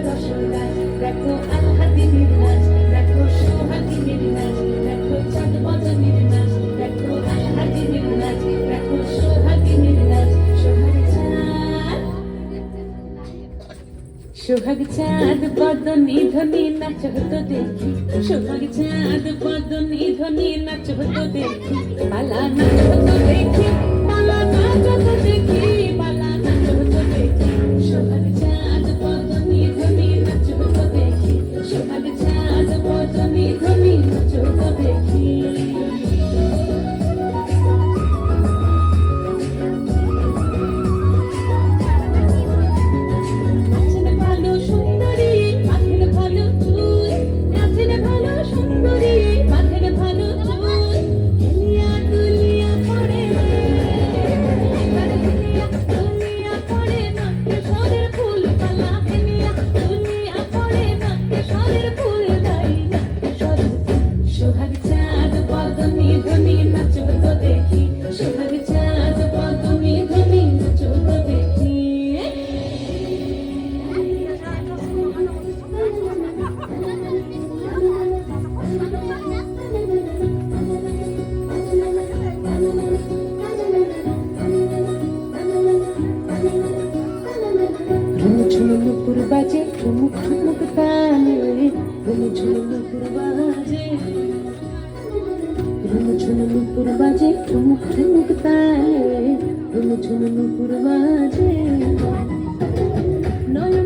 রসরাজ, দেখো আলহাদিনের নাচ, দেখো সোহাগিনীর নাচ, দেখো চাঁদ বদনের নাচ, দেখো আলহাদিনের নাচ, দেখো সোহাগিনীর নাচ। সোহাগ চাঁদ বদনী ধ্বনি নাচ হতো দেখি, সোহাগ চাঁদ বদনী ধ্বনি নাচ হতো দেখি, পালা নাচ হতো দেখি, পালা নাচ হতো দেখি, পালা নাচ হতো দেখি। সোহাগ চাঁদ বদনী ধ্বনি নাচ হতো দেখি, সোহাগ চাঁদ বদনী ধ্বনি নাচ হতো দেখি। সোহাগ চাঁদ বদনী ধ্বনি নাচ হতো দেখি, সোহাগ চাঁদ বদনী ধ্বনি নাচ হতো দেখি। ঝুমঝুম নুপুর বাজে ঠুমুক ঠুমুক তালে, ঝুমঝুম নুপুর বাজে, ঝুমঝুম নুপুর বাজে ঠুমুক ঠুমুক তালে, ঝুমঝুম নুপুর বাজে। নয়